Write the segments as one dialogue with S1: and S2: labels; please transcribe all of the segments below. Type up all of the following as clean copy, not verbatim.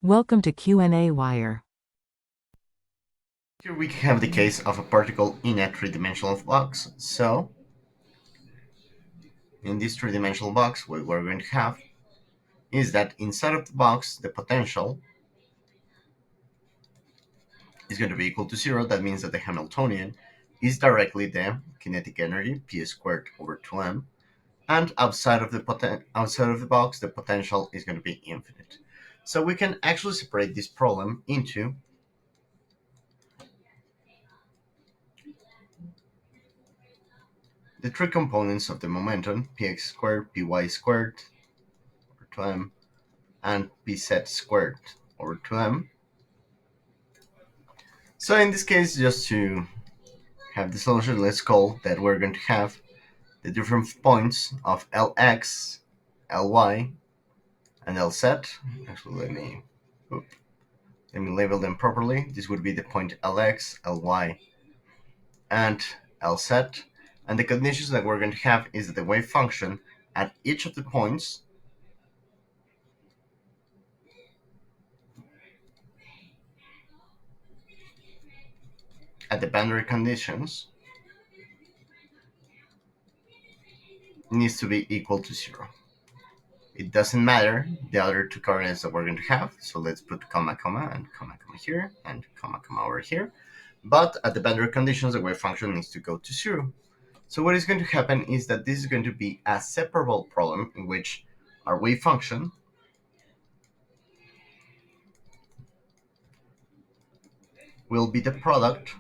S1: Welcome to qnawire.
S2: Here we have the case of a particle in a three-dimensional box. So, in this three-dimensional box, what we're going to have is that inside of the box, the potential is going to be equal to zero. That means that the Hamiltonian is directly the kinetic energy, p squared over 2m, and outside of the box, the potential is going to be infinite. So we can actually separate this problem into the three components of the momentum: px squared, py squared over 2m, and pz squared over 2m. So in this case, just to have the solution, let's call that we're going to have the different points of Lx, Ly, and Lz. Actually, let me label them properly. This would be the point Lx, Ly, and Lz. And the conditions that we're going to have is that the wave function at each of the points at the boundary conditions needs to be equal to zero. It doesn't matter the other two coordinates that we're going to have. So let's put comma, comma, and comma, comma here, and comma, comma over here. But at the boundary conditions, the wave function needs to go to zero. So what is going to happen is that this is going to be a separable problem in which our wave function will be the product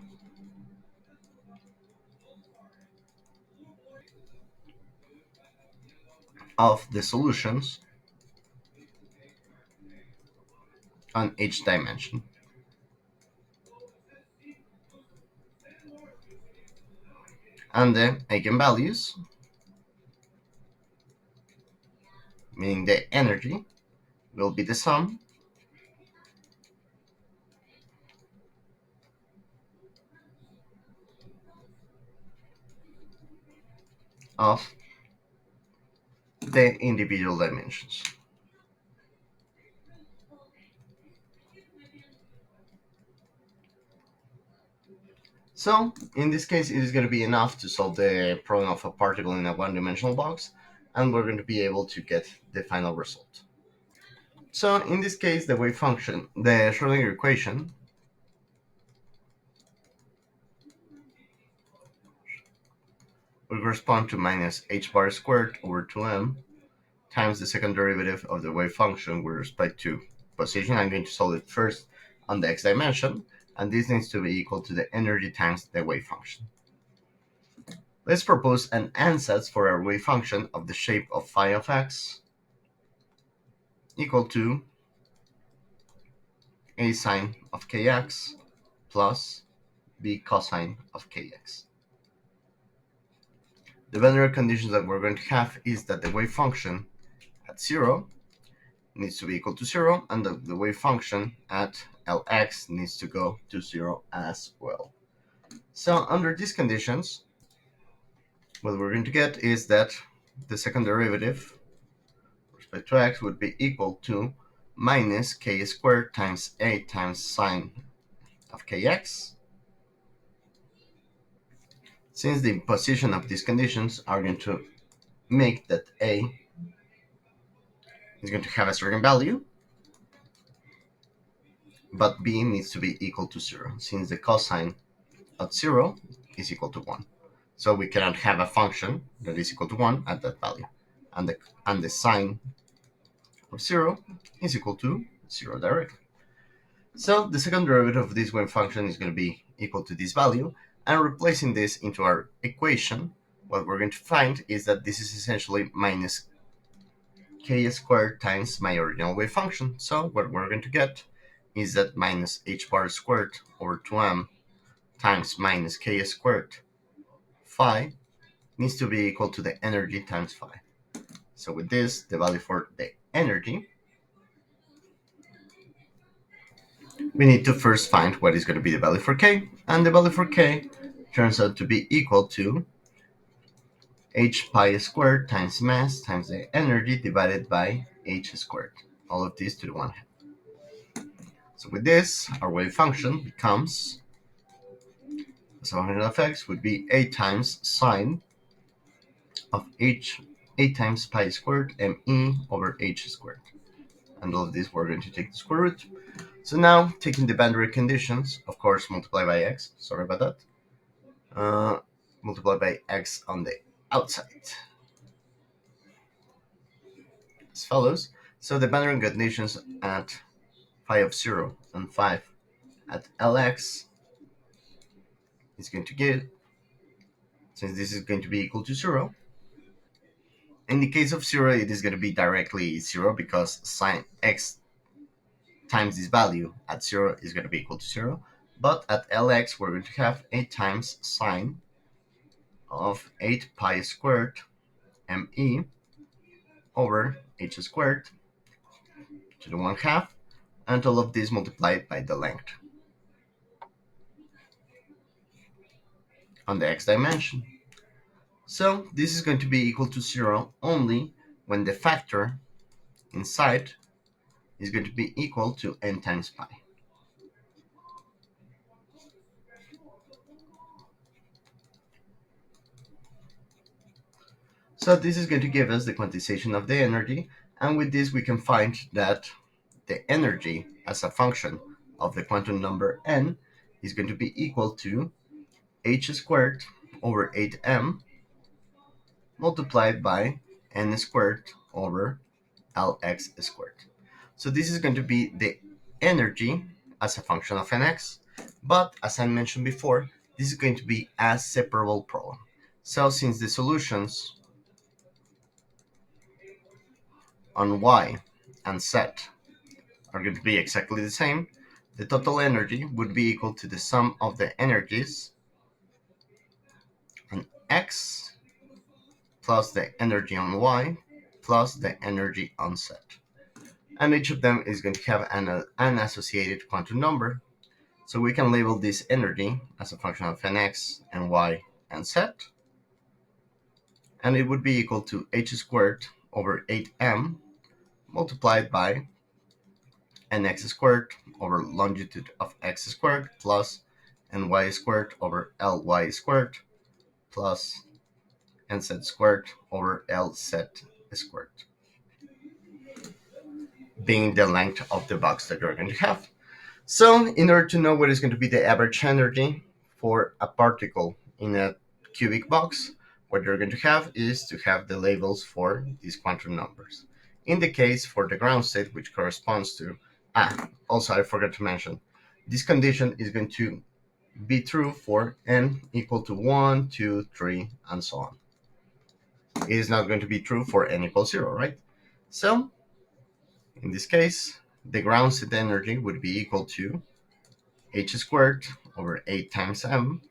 S2: of the solutions on each dimension. And the eigenvalues, meaning the energy, will be the sum of the individual dimensions. So in this case, it is going to be enough to solve the problem of a particle in a one-dimensional box, and we're going to be able to get the final result. So in this case, the wave function, the Schrodinger equation, will correspond to minus h bar squared over 2m times the second derivative of the wave function with respect to position. I'm going to solve it first on the x dimension, and this needs to be equal to the energy times the wave function. Let's propose an ansatz for our wave function of the shape of phi of x equal to a sine of kx plus b cosine of kx. The boundary conditions that we're going to have is that the wave function at 0 needs to be equal to 0, and the wave function at Lx needs to go to 0 as well. So under these conditions, what we're going to get is that the second derivative with respect to x would be equal to minus k squared times a times sine of kx. Since the position of these conditions are going to make that a is going to have a certain value, but b needs to be equal to 0, since the cosine of 0 is equal to 1. So we cannot have a function that is equal to 1 at that value. And the sine of 0 is equal to 0 directly. So the second derivative of this wave function is going to be equal to this value. And replacing this into our equation, what we're going to find is that this is essentially minus k squared times my original wave function. So what we're going to get is that minus h bar squared over 2m times minus k squared phi needs to be equal to the energy times phi. So with this, the value for the energy, we need to first find what is going to be the value for k, and the value for k turns out to be equal to h pi squared times mass times the energy divided by h squared. All of this to the one half. So with this, our wave function becomes, as a function of x, would be a times sine of h, a times pi squared me over h squared. And all of this, we're going to take the square root. So now, taking the boundary conditions, of course, multiply by x. Sorry about that. Multiply by x on the outside. As follows. So the boundary conditions at phi of 0 and 5 at Lx is going to give, since this is going to be equal to 0, in the case of 0, it is going to be directly 0 because sine x times this value at 0 is going to be equal to 0. But at Lx, we're going to have 8 times sine of 8 pi squared me over h squared to the 1/2, and all of this multiplied by the length on the x dimension. So this is going to be equal to 0 only when the factor inside is going to be equal to n times pi. So this is going to give us the quantization of the energy, and with this we can find that the energy as a function of the quantum number n is going to be equal to h squared over 8m multiplied by n squared over Lx squared. So this is going to be the energy as a function of nx, but as I mentioned before, this is going to be a separable problem. So since the solutions on y and z are going to be exactly the same, the total energy would be equal to the sum of the energies on x plus the energy on y plus the energy on z. And each of them is going to have an associated quantum number. So we can label this energy as a function of nx and y and z. And it would be equal to h squared over 8m multiplied by nx squared over longitude of x squared plus ny squared over ly squared plus nz squared over lz squared, being the length of the box that you're going to have. So in order to know what is going to be the average energy for a particle in a cubic box, what you're going to have is to have the labels for these quantum numbers. In the case for the ground state, which corresponds to, also I forgot to mention, this condition is going to be true for n equal to 1, 2, 3, and so on. It is not going to be true for n equals 0, right? So in this case, the ground state energy would be equal to h squared over 8 times m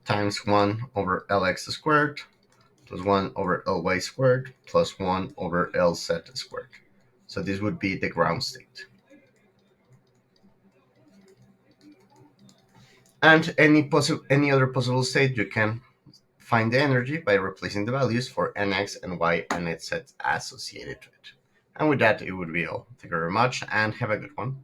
S2: times 1 over lx squared plus 1 over ly squared plus 1 over lz squared. So this would be the ground state. And any other possible state, you can find the energy by replacing the values for nx and y and z associated to it. And with that, it would be all. Thank you very much and have a good one.